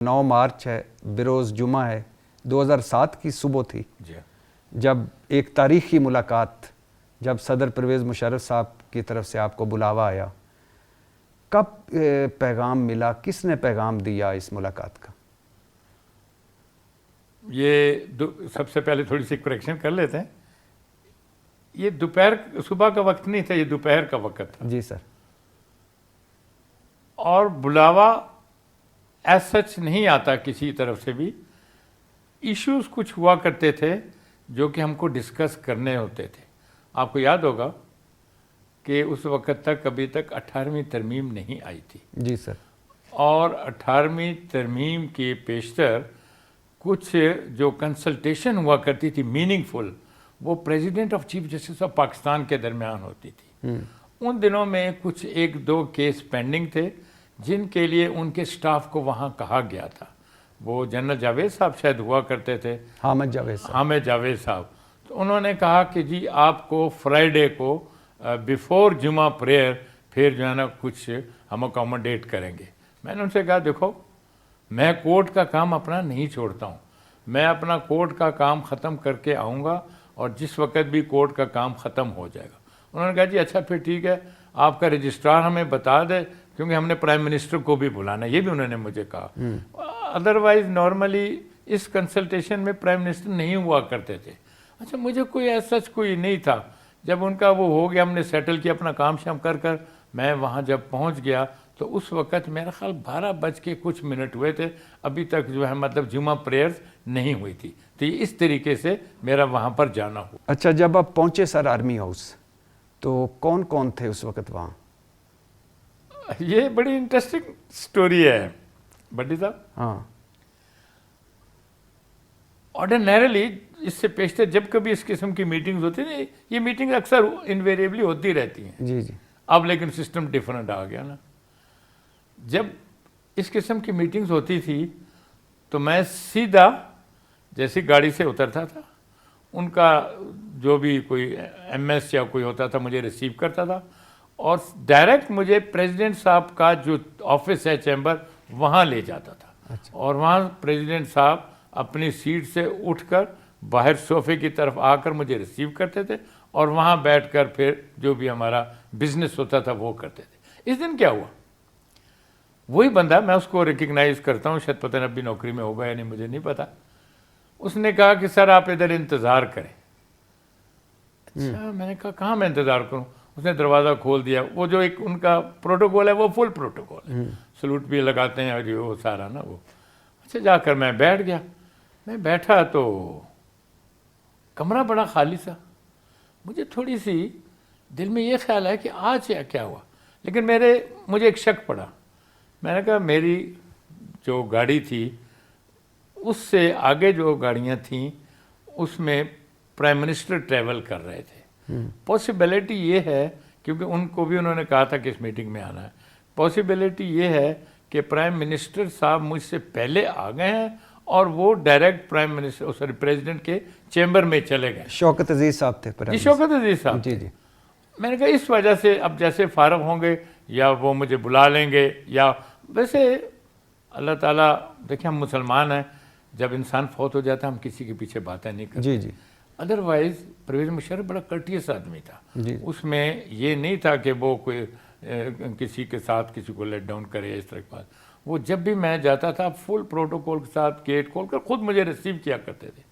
9 مارچ ہے، بروز جمعہ ہے، 2007 کی صبح تھی جب ایک تاریخی ملاقات، جب صدر پرویز مشرف صاحب کی طرف سے آپ کو بلاوا آیا، کب پیغام ملا، کس نے پیغام دیا اس ملاقات کا؟ یہ سب سے پہلے تھوڑی سی کریکشن کر لیتے ہیں، یہ صبح کا وقت نہیں تھا، یہ دوپہر کا وقت تھا جی سر۔ اور بلاوا ایز سچ نہیں آتا کسی طرف سے بھی، ایشوز کچھ ہوا کرتے تھے جو کہ ہم کو ڈسکس کرنے ہوتے تھے۔ آپ کو یاد ہوگا کہ اس وقت تک ابھی تک 18ویں ترمیم نہیں آئی تھی۔ جی سر۔ اور 18ویں ترمیم کی بیشتر کچھ جو کنسلٹیشن ہوا کرتی تھی میننگ فل، وہ president of chief justice of Pakistan کے درمیان ہوتی تھی۔ ان دنوں میں کچھ 1-2 کیس پینڈنگ تھے جن کے لیے ان کے سٹاف کو وہاں کہا گیا تھا۔ وہ جنرل جاوید صاحب شاید ہوا کرتے تھے، حامد جاوید صاحب، تو انہوں نے کہا کہ جی آپ کو فرائیڈے کو بیفور جمعہ پریئر پھر جو ہے نا کچھ ہم اکوموڈیٹ کریں گے۔ میں نے ان سے کہا دیکھو، میں کورٹ کا کام اپنا نہیں چھوڑتا ہوں، میں اپنا کورٹ کا کام ختم کر کے آؤں گا اور جس وقت بھی کورٹ کا کام ختم ہو جائے گا۔ انہوں نے کہا جی اچھا پھر ٹھیک ہے، آپ کا رجسٹرار ہمیں بتا دے کیونکہ ہم نے پرائم منسٹر کو بھی بلانا ہے، یہ بھی انہوں نے مجھے کہا۔ ادروائز نارملی اس کنسلٹیشن میں پرائم منسٹر نہیں ہوا کرتے تھے۔ اچھا مجھے کوئی ایسا کوئی نہیں تھا، جب ان کا وہ ہو گیا، ہم نے سیٹل کیا اپنا کام شام کر میں وہاں جب پہنچ گیا تو اس وقت میرا خیال 12:00 ہوئے تھے، ابھی تک جو ہے مطلب جمعہ پریئرز نہیں ہوئی تھی، تو اس طریقے سے میرا وہاں پر جانا ہوا۔ اچھا جب آپ پہنچے سر آرمی ہاؤس تو کون کون تھے اس وقت وہاں؟ یہ بڑی انٹرسٹنگ سٹوری ہے بڈی صاحب۔ ہاں، آرڈینریلی اس سے پیشتر جب کبھی اس قسم کی میٹنگز ہوتی ہیں، یہ میٹنگ اکثر انویریبلی ہوتی رہتی ہیں۔ جی جی۔ اب لیکن سسٹم ڈیفرنٹ آ گیا نا۔ جب اس قسم کی میٹنگز ہوتی تھی تو میں سیدھا جیسی گاڑی سے اترتا تھا، ان کا جو بھی کوئی ایم ایس یا کوئی ہوتا تھا مجھے ریسیو کرتا تھا اور ڈائریکٹ مجھے پریزیڈنٹ صاحب کا جو آفس ہے چیمبر وہاں لے جاتا تھا۔ اور وہاں پریزیڈنٹ صاحب اپنی سیٹ سے اٹھ کر باہر صوفے کی طرف آ کر مجھے ریسیو کرتے تھے اور وہاں بیٹھ کر پھر جو بھی ہمارا بزنس ہوتا تھا وہ کرتے تھے۔ اس دن کیا ہوا، وہی بندہ، میں اس کو ریکگنائز کرتا ہوں، شاید پتہ نہیں ابھی نوکری میں ہوگا یا نہیں مجھے نہیں پتا، اس نے کہا کہ سر آپ ادھر انتظار کریں۔ اچھا میں نے کہا کہاں میں انتظار کروں؟ اس نے دروازہ کھول دیا، وہ جو ایک ان کا پروٹوکول ہے وہ فل پروٹوکول ہے، سلوٹ بھی لگاتے ہیں اور جو وہ سارا نا وہ۔ اچھا جا کر میں بیٹھ گیا، میں بیٹھا تو کمرہ بڑا خالی سا، مجھے تھوڑی سی دل میں یہ خیال ہے کہ آج کیا ہوا، لیکن مجھے ایک شک پڑا۔ میں نے کہا میری جو گاڑی تھی اس سے آگے جو گاڑیاں تھیں اس میں پرائم منسٹر ٹریول کر رہے تھے، پاسبلٹی یہ ہے کیونکہ ان کو بھی انہوں نے کہا تھا کہ اس میٹنگ میں آنا ہے، پاسبلٹی یہ ہے کہ پرائم منسٹر صاحب مجھ سے پہلے آ گئے ہیں اور وہ ڈائریکٹ پریزیڈنٹ کے چیمبر میں چلے گئے۔ شوکت عزیز صاحب تھے؟ جی شوکت عزیز صاحب۔ جی جی۔ میں نے کہا اس وجہ سے اب جیسے فارغ ہوں گے یا وہ مجھے بلا لیں گے، یا ویسے اللہ تعالیٰ دیکھیں ہم مسلمان ہیں، جب انسان فوت ہو جاتا ہے ہم کسی کے پیچھے باتیں نہیں کرتے۔ جی جی۔ ادروائز پرویز مشرف بڑا کرٹیس آدمی تھا، جی۔ اس میں یہ نہیں تھا کہ وہ کوئی کسی کے ساتھ کسی کو لیٹ ڈاؤن کرے اس طرح کی بات۔ وہ جب بھی میں جاتا تھا فل پروٹوکول کے ساتھ گیٹ کھول کر خود مجھے ریسیو کیا کرتے تھے۔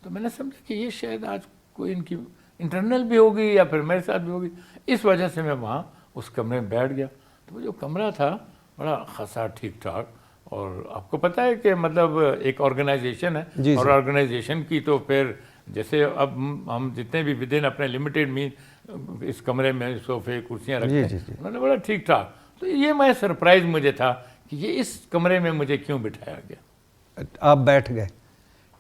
تو میں نے سمجھا کہ یہ شاید آج کوئی ان کی انٹرنل بھی ہوگی یا پھر میرے ساتھ بھی ہوگی، اس وجہ سے میں وہاں اس کمرے میں بیٹھ گیا۔ تو وہ جو کمرہ تھا بڑا خاصا ٹھیک ٹھاک، اور آپ کو پتہ ہے کہ مطلب ایک آرگنائزیشن ہے اور آرگنائزیشن کی تو پھر جیسے اب ہم جتنے بھی ودن اپنے لمیٹیڈ اس کمرے میں صوفے کرسیاں رکھتے ہیں، انہوں نے بڑا ٹھیک ٹھاک۔ تو یہ میں سرپرائز مجھے تھا کہ یہ اس کمرے میں مجھے کیوں بٹھایا گیا۔ آپ بیٹھ گئے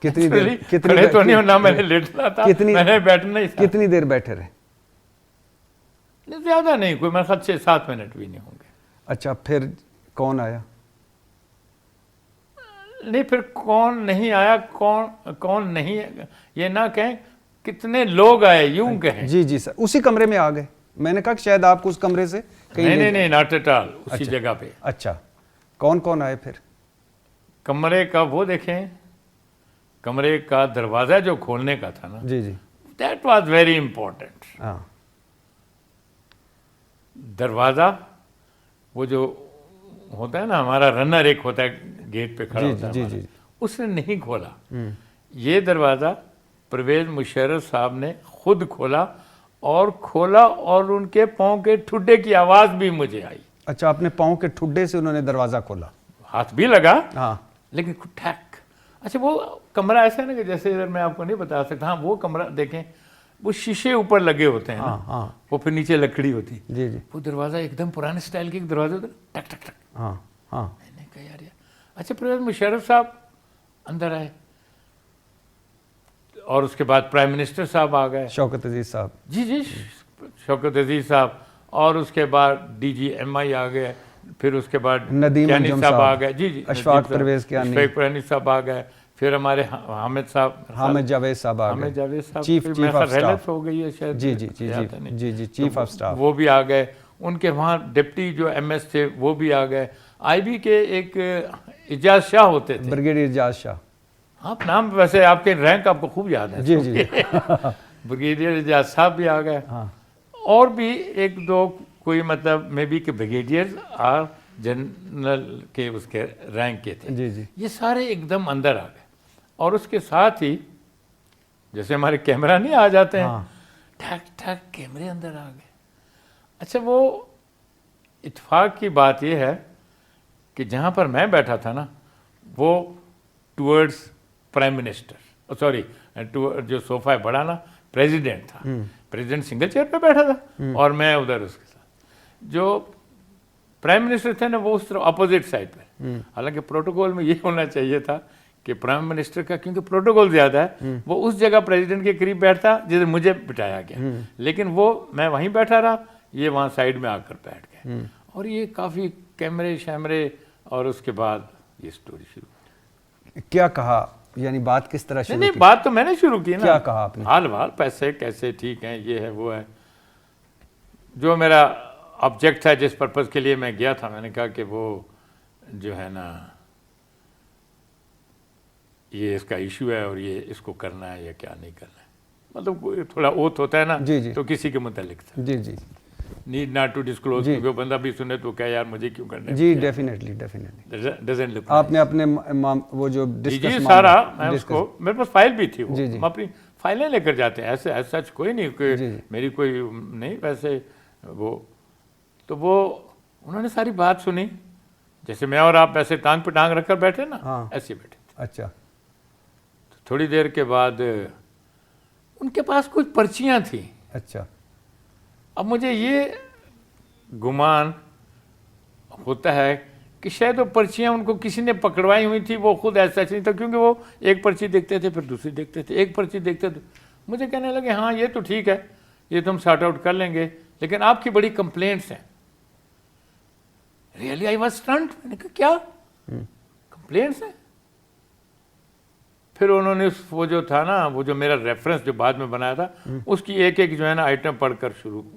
کتنی دیر؟ کھڑے تو نہیں ہونا، میں نے لیٹنا تھا، میں نے بیٹھنا ہی تھا۔ کتنی دیر بیٹھے رہے؟ زیادہ نہیں، کوئی میرے خیال 6-7 منٹ بھی نہیں ہوں گے۔ اچھا پھر کون آیا؟ نہیں پھر کون نہیں آیا، کون نہیں، یہ نہ کہیں کتنے لوگ آئے، یوں کہیں۔ جی جی سر، اسی کمرے میں آ گئے؟ میں نے کہا کہ شاید آپ کو اس کمرے سے نہیں، ناٹ ایٹ آل، اسی جگہ پہ۔ اچھا کون کون آئے پھر؟ کمرے کا وہ دیکھیں، کمرے کا دروازہ جو کھولنے کا تھا نا، جی جی دیٹ واز ویری امپورٹنٹ. ہاں دروازہ وہ جو ہوتا ہے نا ہمارا رنر ایک ہوتا ہے گیٹ پہ کھڑا جی ہوتا ہے جی ہمارا، جی اس نے نہیں کھولا. یہ دروازہ پرویز مشرف صاحب نے خود کھولا اور ان کے پاؤں کے ٹھڈے کی آواز بھی مجھے آئی. اچھا، اپنے پاؤں کے ٹھڈے سے انہوں نے دروازہ کھولا؟ ہاتھ بھی لگا ہاں لیکن ٹھیک. اچھا وہ کمرہ ایسا ہے نا کہ جیسے ادھر میں آپ کو نہیں بتا سکتا. ہاں وہ کمرہ دیکھیں، وہ شیشے اوپر لگے ہوتے ہیں نا، ہاں ہاں وہ پھر نیچے لکڑی ہوتی. جی جی وہ دروازہ ایک دم پرانے سٹائل کے دروازے ہوتے ہیں، ٹک ٹک ٹک. ہاں ہاں میں نے کہا یار. اچھا پرویز مشرف صاحب اندر آئے اور اس کے بعد پرائم منسٹر صاحب آ گئے. شوکت عزیز صاحب. جی جی شوکت عزیز صاحب، اور اس کے بعد ڈی جی ایم آئی آ گئے، پھر اس کے بعد ندیم کیانی انجم صاحب آ صاحب، گئے. جی جی اشفاق پرویز کیانی، اشفاق پرویز صاحب آ گئے. پھر ہمارے حامد صاحب، حامد جاوید صاحب آ حامد گئے، جاوید صاحب چیف میں آف ریلت سٹاف. ہو گئی ہے شاید. جی جی جی جی جی چیف آف سٹاف. وہ بھی آ گئے. ان کے وہاں ڈپٹی جو ایم ایس تھے وہ بھی آ گئے. آئی بی کے ایک اجاز شاہ ہوتے تھے. بریگیڈیئر اجاز شاہ. آپ نام ویسے آپ کے رینک آپ کو خوب یاد ہے. جی جی بریگیڈیئر اجاز صاحب بھی آ گئے. ہاں اور بھی ایک دو کوئی مطلب مے بی کہ بریگیڈیئر اور جنرل کے اس کے رینک کے تھے. جی جی یہ سارے ایک دم اندر آ گئے. اور اس کے ساتھ ہی جیسے ہمارے کیمرہ نہیں آ جاتے ہیں، ہاں ٹھک ٹھک کیمرے اندر آ گئے. اچھا وہ اتفاق کی بات یہ ہے کہ جہاں پر میں بیٹھا تھا نا وہ ٹورڈز پرائم منسٹر، سوری جو صوفہ بڑا نا پریزیڈنٹ تھا. پریزیڈنٹ سنگل چیئر پہ بیٹھا تھا اور میں ادھر اس کے ساتھ. جو پرائم منسٹر تھے نا وہ اس طرح اپوزٹ سائڈ پہ. حالانکہ پروٹوکول میں یہ ہونا چاہیے تھا کہ پرائم منسٹر کا کیونکہ پروٹوکول زیادہ ہے وہ اس جگہ پریزیڈنٹ کے قریب بیٹھتا جدھر مجھے بٹھایا گیا. لیکن وہ میں وہیں بیٹھا رہا، یہ وہاں سائڈ میں آ کر بیٹھ گئے. اور یہ کافی کیمرے شیمرے اور اس کے بعد یہ سٹوری شروع. کیا کہا، یعنی بات کس طرح شروع نہیں کی؟ بات تو میں نے شروع کی نا. کیا کہا آپ نے؟ حال وال پیسے کیسے ٹھیک ہیں، یہ ہے وہ ہے. جو میرا آبجیکٹ تھا جس پرپز کے لیے میں گیا تھا، میں نے کہا کہ وہ جو ہے نا یہ اس کا ایشو ہے اور یہ اس کو کرنا ہے یا کیا نہیں کرنا ہے. مطلب کوئی تھوڑا اوتھ ہوتا ہے نا جی جی تو کسی کے متعلق تھا. جی جی نیڈ ناٹ ٹو ڈسکلوز، کیونکہ بندہ بھی سنے تو کیا یار مجھے کیوں کرنا ہے. جی ڈیفینیٹلی ڈیفینیٹلی. Doesn't look. آپ نے اپنے وہ جو جی ڈسکس سارا میں اس کو، میرے پاس فائل بھی تھی وہ، جی جی ہم اپنی فائلیں لے کر جاتے ہیں. ایسے سچ کوئی نہیں کہ جی جی میری کوئی نہیں ویسے وہ. تو وہ انہوں نے ساری بات سنی جیسے میں اور آپ ایسے ٹانگ پہ ٹانگ رکھ کر بیٹھے نا، ہاں ایسے بیٹھے. اچھا تھوڑی دیر کے بعد ان کے پاس کچھ پرچیاں تھیں. اچھا. اب مجھے یہ گمان ہوتا ہے کہ شاید وہ پرچیاں ان کو کسی نے پکڑوائی ہوئی تھی، وہ خود ایسا نہیں تھا کیونکہ وہ ایک پرچی دیکھتے تھے پھر دوسری دیکھتے تھے، ایک پرچی دیکھتے تھے. مجھے کہنے لگے ہاں یہ تو ٹھیک ہے، یہ تو ہم سارٹ آؤٹ کر لیں گے، لیکن آپ کی بڑی کمپلینٹس ہیں. Really I was stunned. میں نے کہا کیا کمپلینٹس ہیں؟ پھر انہوں نے وہ جو تھا نا وہ جو میرا ریفرنس جو بعد میں بنایا تھا اس کی ایک ایک جو ہے نا آئٹم پڑھ کر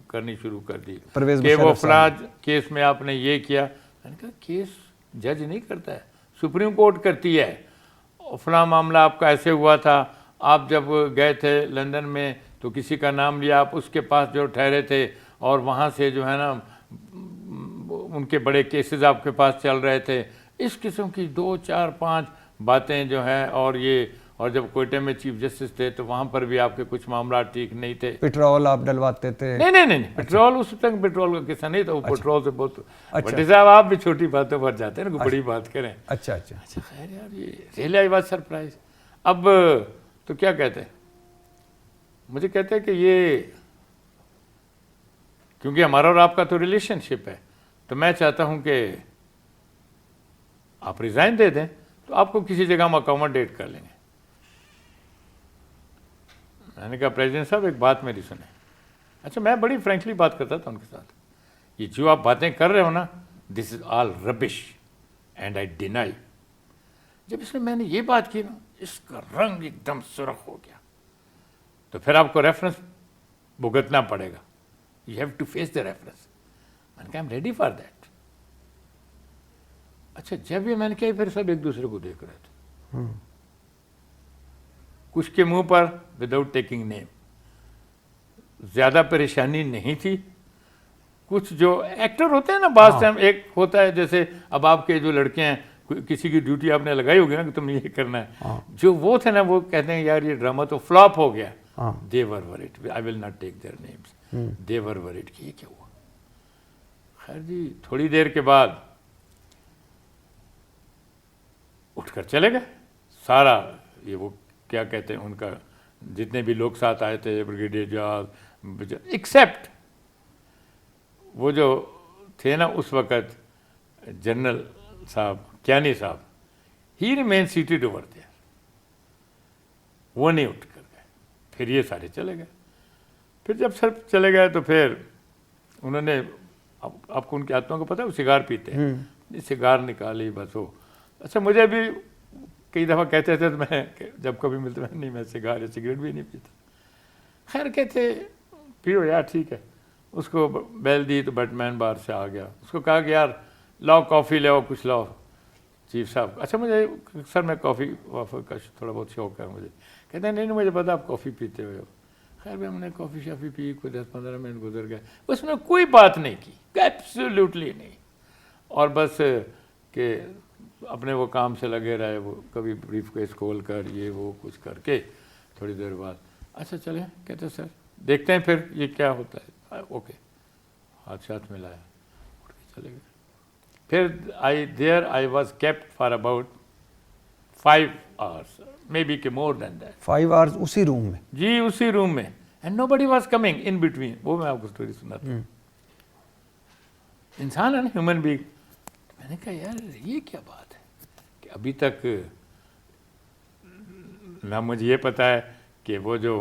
کرنی شروع کر دی کہ وہ فلاں کیس میں آپ نے یہ کیا. میں نے کہا کیس جج نہیں کرتا ہے، سپریم کورٹ کرتی ہے. فلاں معاملہ آپ کا ایسے ہوا تھا، آپ جب گئے تھے لندن میں تو کسی کا نام لیا، آپ اس کے پاس جو ٹھہرے تھے اور وہاں سے جو ہے نا ان کے بڑے کیسز آپ کے پاس چل رہے تھے. اس قسم کی 2 4 5 باتیں جو ہیں. اور یہ اور جب کوئٹہ میں چیف جسٹس تھے تو وہاں پر بھی آپ کے کچھ معاملات ٹھیک نہیں تھے. پیٹرول آپ ڈلواتے تھے؟ نہیں پیٹرول اس تک پیٹرول کا قصہ نہیں تھا، وہ پیٹرول سے بہت. بٹی صاحب آپ بھی چھوٹی باتوں پر جاتے ہیں نا، بڑی بات کریں. اچھا اچھا اچھا خیر یار یہ ریئلی آئی واز سرپرائز. اب تو کیا کہتے ہیں، مجھے کہتے ہیں کہ یہ کیونکہ ہمارا اور آپ کا تو ریلیشن شپ ہے تو میں چاہتا ہوں کہ آپ ریزائن دے دیں تو آپ کو کسی جگہ ہم اکوموڈیٹ کر لیں گے. میں نے کہا پریزیڈنٹ صاحب ایک بات میری سنیں. اچھا میں بڑی فرینکلی بات کرتا تھا ان کے ساتھ. یہ جو آپ باتیں کر رہے ہو نا دس از آل ربش اینڈ آئی ڈینائی. جب اس میں نے یہ بات کی نا اس کا رنگ ایک دم سرخ ہو گیا. تو پھر آپ کو ریفرنس بھگتنا پڑے گا. You have to face the reference. میں نے کہا I am ready for that. اچھا جب یہ میں نے کیا پھر سب ایک دوسرے کو دیکھ رہے تھے, کچھ کے منہ پر وداؤٹ ٹیکنگ نیم زیادہ پریشانی نہیں تھی. کچھ جو ایکٹر ہوتے ہیں نا بعض ٹائم ایک ہوتا ہے جیسے اب آپ کے جو لڑکے ہیں کسی کی ڈیوٹی آپ نے لگائی ہوگی نا کہ تم نے یہ کرنا ہے, جو وہ تھے نا وہ کہتے ہیں یار یہ ڈرامہ تو فلاپ ہو گیا. they were worried, I will not take their names, they were worried کہ یہ کیا ہوا. خیر جی تھوڑی دیر کے بعد اٹھ کر چلے گئے سارا یہ وہ کیا کہتے ہیں ان کا جتنے بھی لوگ ساتھ آئے تھے بریگیڈیئر جنرل ایکسیپٹ وہ جو تھے نا اس وقت جنرل صاحب کیانی صاحب, ہی ریمین سیٹڈ اوور دیئر, وہ نہیں اٹھ کر گئے. پھر یہ سارے چلے گئے. پھر جب سر چلے گئے تو پھر انہوں نے آپ کو ان کی عادتوں کو پتہ ہے وہ سگار پیتے ہیں, سگار نکالی بس وہ. اچھا مجھے بھی کئی دفعہ کہتے تھے تو میں جب کبھی ملتے میں نہیں میں سگار یا سگریٹ بھی نہیں پیتا. خیر کہتے پیو یار ٹھیک ہے. اس کو بیل دی تو بیٹ مین باہر سے آ گیا. اس کو کہا کہ یار لاؤ کافی لاؤ کچھ لاؤ. چیف صاحب اچھا مجھے سر میں کافی وافر کا تھوڑا بہت شوق ہے مجھے. کہتے ہیں نہیں مجھے پتا آپ کافی پیتے ہوئے ہو. خیر بھی ہم نے کافی شافی پی, کوئی 10-15 منٹ گزر گئے, اس میں کوئی بات نہیں کی, ایبسلیوٹلی نہیں. اور بس کہ اپنے وہ کام سے لگے رہے, وہ کبھی بریف کیس کھول کر یہ وہ کچھ کر کے تھوڑی دیر بعد اچھا چلیں کہتے سر دیکھتے ہیں پھر یہ کیا ہوتا ہے. اوکے ہاتھ شاتھ ملایا اٹھ کے چلے گئے. پھر I was kept for about 5 hours, maybe more than that. 5 hours اسی روم میں؟ جی اسی روم میں. and nobody was coming in between. وہ میں آپ کو اسٹوری سناتا ہوں. انسان ہے نا ہیومن بینگ. میں نے کہا یار یہ کیا بات ہے کہ ابھی تک نہ مجھے یہ پتا ہے کہ وہ جو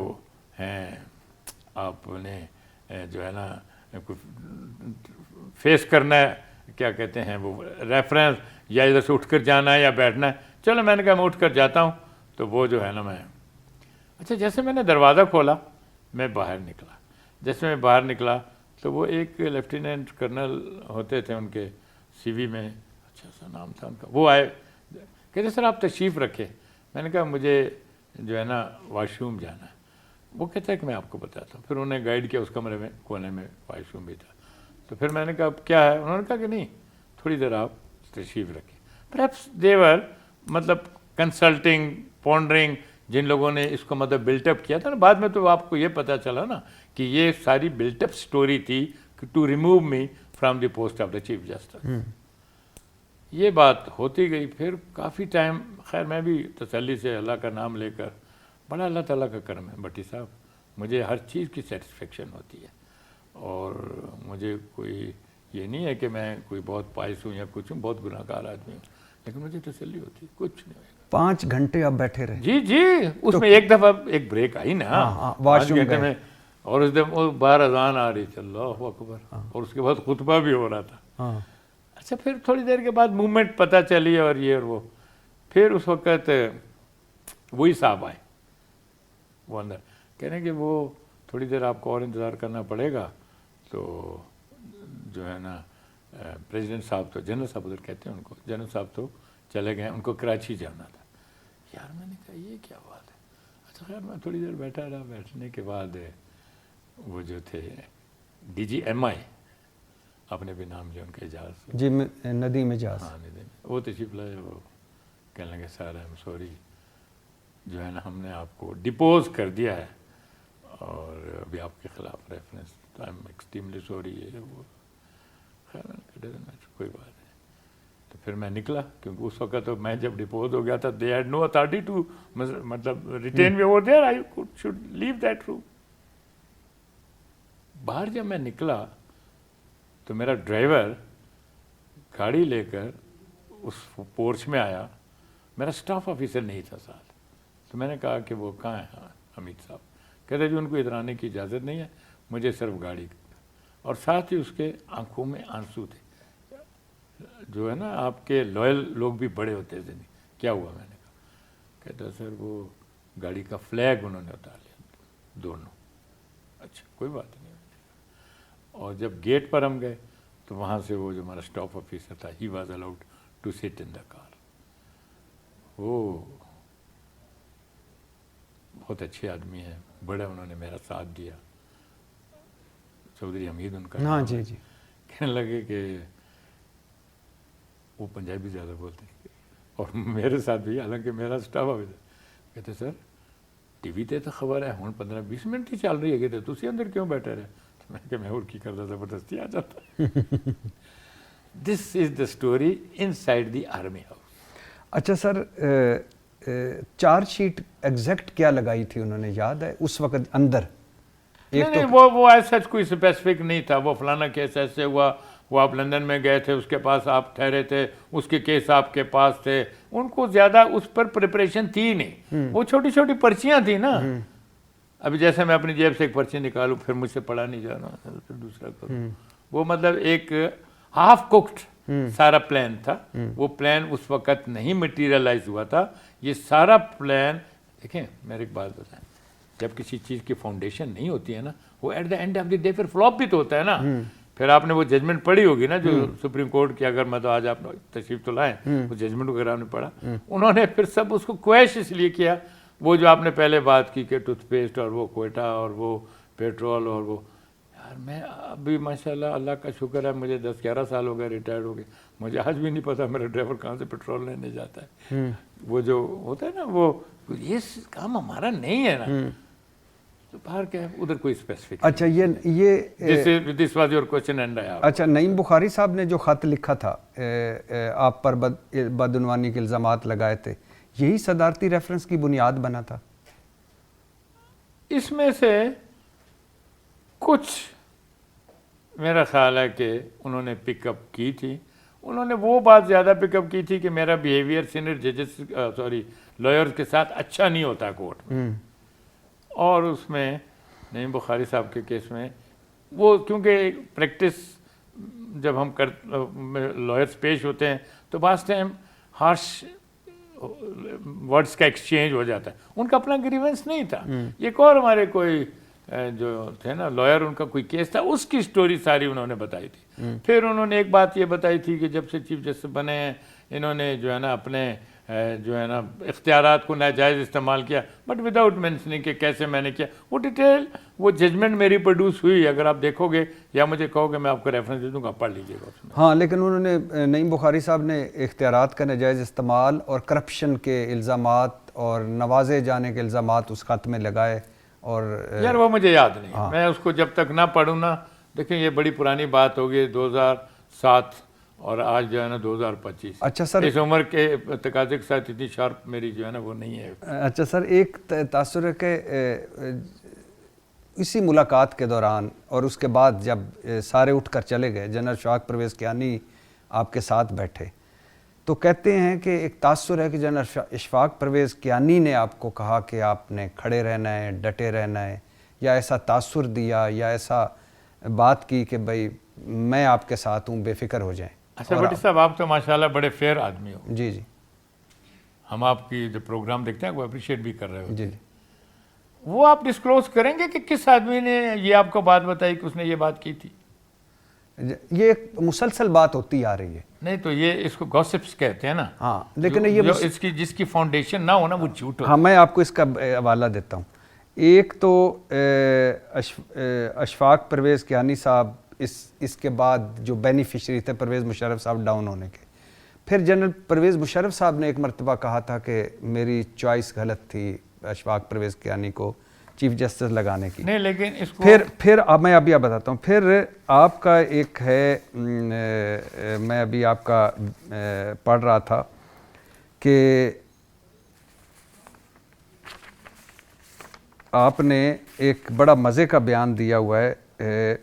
ہیں آپ نے جو ہے نا فیس کرنا ہے کیا کہتے ہیں وہ ریفرنس یا ادھر سے اٹھ کر جانا ہے یا بیٹھنا ہے. چلو میں نے کہا میں اٹھ کر جاتا ہوں. تو وہ جو ہے نا میں اچھا جیسے میں نے دروازہ کھولا میں باہر نکلا. جیسے میں باہر نکلا تو وہ ایک لیفٹیننٹ کرنل ہوتے تھے ان کے سی وی میں, اچھا سا نام تھا ان کا. وہ آئے کہتے سر آپ تشریف رکھے. میں نے کہا مجھے جو ہے نا واش روم جانا ہے. وہ کہتا ہے کہ میں آپ کو بتاتا ہوں. پھر انہوں نے گائیڈ کیا اس کمرے میں کونے میں واش روم بھی تھا. تو پھر میں نے کہا کیا ہے. انہوں نے کہا کہ نہیں تھوڑی دیر آپ تشریف رکھیں. پرہیپس دے ور مطلب کنسلٹنگ پونڈرنگ جن لوگوں نے اس کو مطلب بلٹ اپ کیا تھا نا. بعد میں تو آپ کو یہ پتہ چلا نا کہ یہ ساری بلٹ اپ سٹوری تھی to remove me from the post of the chief justice. یہ بات ہوتی گئی. پھر کافی ٹائم خیر میں بھی تسلی سے اللہ کا نام لے کر, بڑا اللہ تعالیٰ کا کرم ہے بٹی صاحب, مجھے ہر چیز کی سیٹسفیکشن ہوتی ہے. اور مجھے کوئی یہ نہیں ہے کہ میں کوئی بہت پائس ہوں یا کچھ ہوں, بہت گناہ گار آدمی ہوں, لیکن مجھے تسلی ہوتی ہے کچھ نہیں ہوئے. 5 گھنٹے آپ بیٹھے رہے؟ جی جی اس میں ایک دفعہ ایک بریک آئی نا 5 گھنٹے میں, اور اس دن وہ باہر اذان آ رہی تھی اللہ اکبر, اور اس کے بعد خطبہ بھی ہو رہا تھا. اچھا پھر تھوڑی دیر کے بعد موومنٹ پتہ چلی اور یہ اور وہ. پھر اس وقت وہی صاحب آئے وہ اندر کہنے کہ وہ تھوڑی دیر آپ کو اور انتظار کرنا پڑے گا. تو جو ہے نا پریزیڈنٹ صاحب تو جنرل صاحب ادھر کہتے ہیں ان کو, جنرل صاحب تو چلے گئے, ان کو کراچی جانا تھا. یار میں نے کہا یہ کیا بات ہے. اچھا خیر میں تھوڑی دیر بیٹھا رہا. بیٹھنے کے بعد وہ جو تھے ڈی جی ایم آئی آپ نے بھی نام جو ان کا اجاز جی ندیم اجاز, ہاں ندیم, وہ تشریف لائے. وہ کہنے لگے سر آئی ایم سوری جو ہے نا ہم نے آپ کو ڈپوز کر دیا ہے اور ابھی آپ کے خلاف reference, I am extremely sorry. وہ خیر کوئی بات نہیں. تو پھر میں نکلا کیونکہ اس وقت تو میں جب ڈپوز ہو گیا تھا they had no authority to مطلب retain me over there, I should leave that room. باہر جب میں نکلا تو میرا ڈرائیور گاڑی لے کر اس پورچ میں آیا. میرا اسٹاف آفیسر نہیں تھا ساتھ. تو میں نے کہا کہ وہ کہاں ہیں حمید صاحب. کہتے جی ان کو ادھر آنے کی اجازت نہیں ہے, مجھے صرف گاڑی. اور ساتھ ہی اس کے آنکھوں میں آنسو تھے. جو ہے نا آپ کے لوئل لوگ بھی بڑے ہوتے تھے. کیا ہوا. میں نے کہا کہتا سر وہ گاڑی کا فلیگ انہوں نے اتار لیا دونوں. اچھا کوئی بات نہیں. اور جب گیٹ پر ہم گئے تو وہاں سے وہ جو ہمارا اسٹاف آفیسر تھا he was allowed to sit in the car. وہ بہت اچھے آدمی ہیں, بڑا انہوں نے میرا ساتھ دیا. چودھری حمید ان کا ہاں نام جی ہے. جی. کہنے لگے کہ وہ پنجابی زیادہ بولتے ہیں اور میرے ساتھ بھی, حالانکہ میرا سٹاف بھی تھا. کہتے سر ٹی وی تے تو خبر ہے ہوں 15-20 منٹ ہی چل رہی ہے, کہ تسی اندر کیوں بیٹھے رہے؟ تو میں کہ میں اور کی کرتا, زبردستی آ جاتا. This is the story inside the army house. اچھا سر, چارج شیٹ ایگزیکٹ کیا لگائی تھی انہوں نے, یاد ہے اس وقت اندر؟ نہیں, وہ ایسا کوئی اسپیسیفک نہیں تھا. وہ فلانا کیس ایسے ہوا, وہ آپ لندن میں گئے تھے, اس کے پاس آپ ٹھہرے تھے, اس کے کیس آپ کے پاس تھے. ان کو زیادہ اس پر پریپریشن تھی نہیں. وہ چھوٹی چھوٹی پرچیاں تھیں نا. ابھی جیسے میں اپنی جیب سے ایک پرچی نکالوں, پھر مجھ سے پڑھا نہیں جانا, پھر دوسرا کروں. وہ مطلب ایک ہاف کوکڈ سارا پلان تھا. وہ پلان اس وقت نہیں مٹیریلائز ہوا تھا. یہ سارا پلان دیکھیں, میرے ایک بات بتائیں, جب کسی چیز کی فاؤنڈیشن نہیں ہوتی ہے نا, وہ at the end of the day پھر فلاپ بھی تو ہوتا ہے نا. پھر آپ نے وہ ججمنٹ پڑھی ہوگی نا, جو سپریم کورٹ کی, اگر میں تو آج آپ تشریف تو لائیں, وہ ججمنٹ وغیرہ نے پڑھا. انہوں نے پھر سب اس کو کویش اس لیے کیا, وہ جو آپ نے پہلے بات کی کہ ٹوتھ پیسٹ اور وہ کوئٹہ اور وہ پیٹرول اور وہ, یار میں ابھی ماشاءاللہ اللہ کا شکر ہے مجھے 10-11 سال ہو گئے ریٹائرڈ ہو گئے, مجھے آج بھی نہیں پتا میرا ڈرائیور کہاں سے پیٹرول لینے جاتا ہے. وہ جو ہوتا ہے نا, وہ یہ کام ہمارا نہیں ہے نا. تو باہر کیا ہے, ادھر کوئی اسپیسیفک. اچھا یہ this was your question and I. اچھا, نعیم بخاری صاحب نے جو خط لکھا تھا آپ پر بدعنوانی کے الزامات لگائے تھے, یہی صدارتی ریفرنس کی بنیاد بنا تھا؟ اس میں سے کچھ میرا خیال ہے کہ انہوں نے پک اپ کی تھی. انہوں نے وہ بات زیادہ پک اپ کی تھی کہ میرا بیہیویئر سینئر ججز لائرز کے ساتھ اچھا نہیں ہوتا کورٹ میں. اور اس میں نعیم بخاری صاحب کے کیس میں وہ کیونکہ پریکٹس جب ہم لائرز پیش ہوتے ہیں تو بعض ٹائم ہارش ورڈز کا ایکسچینج ہو جاتا ہے. ان کا اپنا گریونس نہیں تھا. ایک اور ہمارے کوئی جو تھے نا لائر, ان کا کوئی کیس تھا, اس کی سٹوری ساری انہوں نے بتائی تھی. پھر انہوں نے ایک بات یہ بتائی تھی کہ جب سے چیف جسٹس بنے ہیں انہوں نے جو ہے نا اپنے جو ہے نا اختیارات کو ناجائز استعمال کیا, بٹ وداؤٹ مینشننگ کہ کیسے میں نے کیا. وہ ڈیٹیل وہ ججمنٹ میری پروڈیوس ہوئی, اگر آپ دیکھو گے یا مجھے کہو گے میں آپ کو ریفرنس دے دوں گا, پڑھ لیجیے گا. ہاں, لیکن انہوں نے نعیم بخاری صاحب نے اختیارات کا ناجائز استعمال اور کرپشن کے الزامات اور نوازے جانے کے الزامات اس خط میں لگائے. اور یار وہ مجھے یاد نہیں, میں اس کو جب تک نہ پڑھوں نا, دیکھیں یہ بڑی پرانی بات ہوگی, 2007 اور آج جو ہے نا 2025. اچھا سر, اس عمر کے تقاضے کے ساتھ اتنی شارپ میری جو ہے نا وہ نہیں ہے. اچھا سر, ایک تاثر ہے کہ اسی ملاقات کے دوران اور اس کے بعد جب سارے اٹھ کر چلے گئے, جنرل اشفاق پرویز کیانی آپ کے ساتھ بیٹھے, تو کہتے ہیں کہ ایک تاثر ہے کہ جنرل اشفاق پرویز کیانی نے آپ کو کہا کہ آپ نے کھڑے رہنا ہے, ڈٹے رہنا ہے, یا ایسا تاثر دیا یا ایسا بات کی کہ بھائی میں آپ کے ساتھ ہوں, بے فکر ہو جائیں. اچھا بٹی صاحب, آپ تو ماشاءاللہ بڑے فیئر آدمی ہو. جی جی, ہم آپ کی جو پروگرام دیکھتے ہیں وہ اپریشیٹ بھی کر رہے ہو. جی, وہ آپ ڈسکلوز کریں گے کہ کس آدمی نے یہ آپ کو بات بتائی کہ اس نے یہ بات کی تھی؟ یہ ایک مسلسل بات ہوتی آ رہی ہے. نہیں تو یہ اس کو گوسپس کہتے ہیں نا. ہاں, لیکن یہ اس کی جس کی فاؤنڈیشن نہ ہونا وہ جھوٹ ہوتا ہے. ہاں, میں آپ کو اس کا حوالہ دیتا ہوں. ایک تو اشفاق پرویز کیانی صاحب اس کے بعد جو بینیفیشری تھے پرویز مشرف صاحب ڈاؤن ہونے کے, پھر جنرل پرویز مشرف صاحب نے ایک مرتبہ کہا تھا کہ میری چوائس غلط تھی اشفاق پرویز کیانی کو چیف جسٹس لگانے کی. نہیں لیکن اس کو پھر اب میں ابھی بتاتا ہوں. پھر آپ کا ایک ہے, میں ابھی آپ کا پڑھ رہا تھا کہ آپ نے ایک بڑا مزے کا بیان دیا ہوا ہے.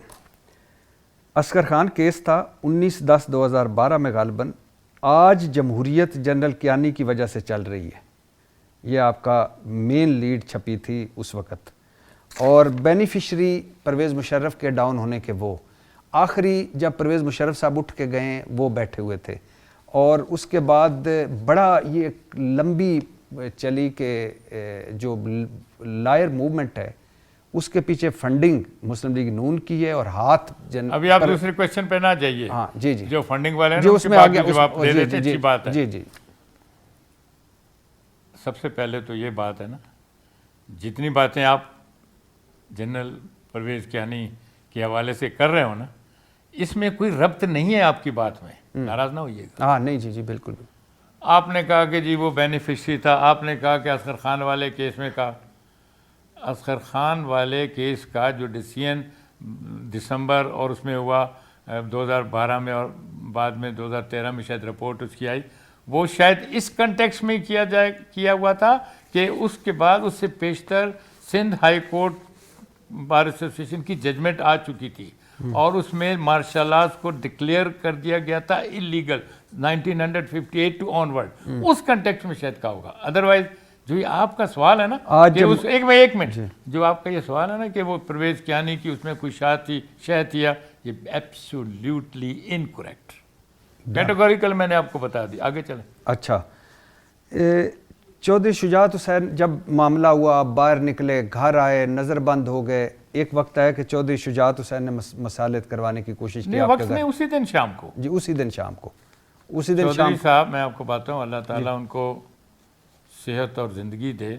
عسکر خان کیس تھا 19/10/2012 میں غالباً. آج جمہوریت جنرل کیانی کی وجہ سے چل رہی ہے, یہ آپ کا مین لیڈ چھپی تھی اس وقت. اور بینیفیشری پرویز مشرف کے ڈاؤن ہونے کے وہ آخری جب پرویز مشرف صاحب اٹھ کے گئے وہ بیٹھے ہوئے تھے. اور اس کے بعد بڑا یہ لمبی چلی کہ جو لائر موومنٹ ہے اس کے پیچھے فنڈنگ مسلم لیگ نون کی ہے اور ہاتھ ابھی آپ دوسرے کویشچن پہ نہ جائیے. ہاں جی جی جو فنڈنگ والے ہیں جی نا، اس ان میں کے آ بعد گیا جو جواب دے رہے تھے، جی اچھی بات ہے. جی جی سب سے پہلے تو یہ بات ہے نا، جتنی باتیں آپ جنرل پرویز کیانی کے حوالے سے کر رہے ہو نا، اس میں کوئی ربط نہیں ہے آپ کی بات میں، ناراض نہ ہوئیے گا. ہاں نہیں جی جی بالکل. آپ نے کہا کہ جی وہ بینیفیشری تھا، آپ نے کہا کہ اصغر خان والے کیس میں کہا، اصغر خان والے کیس کا جو ڈیسیژن دسمبر اور اس میں ہوا 2012 میں اور بعد میں 2013 میں شاید رپورٹ اس کی آئی، وہ شاید اس کنٹیکس میں کیا ہوا تھا کہ اس کے بعد اس سے پیشتر Sindh high court bar association کی ججمنٹ آ چکی تھی اور اس میں مارشل لاز کو ڈکلیئر کر دیا گیا تھا اللیگل 1958 ٹو آن ورڈ. اس کنٹیکس میں شاید کہا ہوگا. ادروائز جو یہ آپ کا سوال ہے نا کہ ایک منٹ جو آپ کا یہ سوال ہے نا کہ وہ پرویز کیانی کی اس میں کوئی شے تھی، یہ ایبسولوٹلی انکریکٹ، کیٹیگوریکل میں نے آپ کو بتا دی. آگے چلیں. اچھا، چودھری شجاعت حسین جب معاملہ ہوا، آپ باہر نکلے، گھر آئے، نظر بند ہو گئے، ایک وقت آیا کہ چودھری شجاعت حسین نے مسالت کروانے کی کوشش کی آپ کے وقت گھر. میں اسی دن شام کو جی اسی دن شام کو، اسی دن شام. چودھری صاحب میں آپ کو بتاؤں، اللہ تعالیٰ ان کو صحت اور زندگی دے.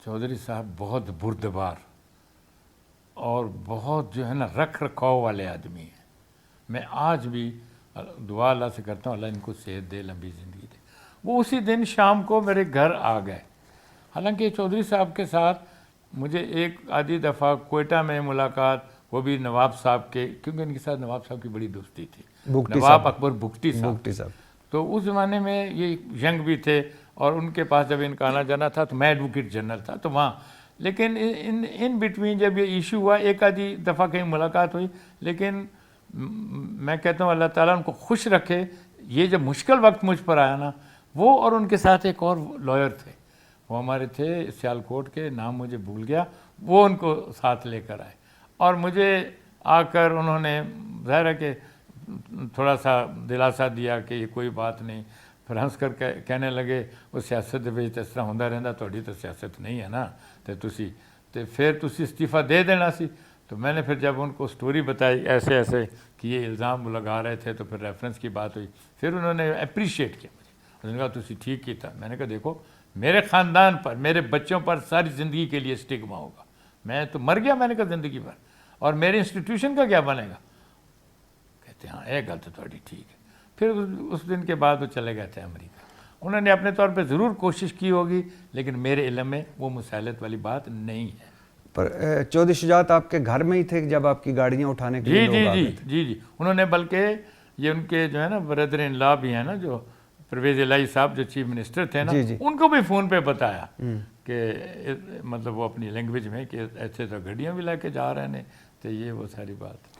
چودھری صاحب بہت بردبار اور بہت جو ہے نا رکھ رکھاؤ والے آدمی ہیں. میں آج بھی دعا اللہ سے کرتا ہوں اللہ ان کو صحت دے، لمبی زندگی دے. وہ اسی دن شام کو میرے گھر آ گئے. حالانکہ چودھری صاحب کے ساتھ مجھے ایک آدھی دفعہ کوئٹہ میں ملاقات، وہ بھی نواب صاحب کے، کیونکہ ان کے ساتھ نواب صاحب کی بڑی دوستی تھی، نواب اکبر بگٹی صاحب. تو اس زمانے میں یہ ینگ بھی تھے اور ان کے پاس جب ان کا آنا جانا تھا تو میں ایڈوکیٹ جنرل تھا تو وہاں. لیکن ان بٹوین جب یہ ایشو ہوا ایک آدھی دفعہ کہیں ملاقات ہوئی. لیکن میں کہتا ہوں اللہ تعالیٰ ان کو خوش رکھے. یہ جب مشکل وقت مجھ پر آیا نا، وہ اور ان کے ساتھ ایک اور لائر تھے، وہ ہمارے تھے سیالکوٹ کے، نام مجھے بھول گیا، وہ ان کو ساتھ لے کر آئے اور مجھے آ کر انہوں نے ظاہر ہے کہ تھوڑا سا دلاسا دیا کہ یہ کوئی بات نہیں. پھر ہنس کر کہنے لگے وہ سیاست دے وچ اس طرح ہوندا رہندا، تہاڈی تو سیاست نہیں ہے نا، تے پھر تسی استعفیٰ دے دینا سی. تو میں نے پھر جب ان کو سٹوری بتائی ایسے ایسے کہ یہ الزام لگا رہے تھے تو پھر ریفرنس کی بات ہوئی. پھر انہوں نے اپریشیٹ کیا مجھے، انہوں نے کہا تسی ٹھیک کیتا. میں نے کہا دیکھو میرے خاندان پر، میرے بچوں پر ساری زندگی کے لیے اسٹگما ہوگا، میں تو مر گیا میں نے کہا زندگی پر، اور میرے انسٹیٹیوشن کا کیا بنے گا. کہتے ہیں ہاں یہ گل تو تھوڑی ٹھیک ہے. پھر اس دن کے بعد وہ چلے گئے تھے امریکہ. انہوں نے اپنے طور پہ ضرور کوشش کی ہوگی لیکن میرے علم میں وہ مسالت والی بات نہیں ہے. پر چودھری شجاعت آپ کے گھر میں ہی تھے جب آپ کی گاڑیاں اٹھانے کے لیے لوگ آ گئے تھے؟ جی انہوں نے، بلکہ یہ ان کے جو ہے نا بردر ان لا بھی ہیں نا، جو پرویز الہی صاحب جو چیف منسٹر تھے نا، ان کو بھی فون پہ بتایا کہ مطلب وہ اپنی لینگویج میں کہ ایسے تو گاڑیاں بھی لے کے جا رہے ہیں تو یہ وہ ساری بات.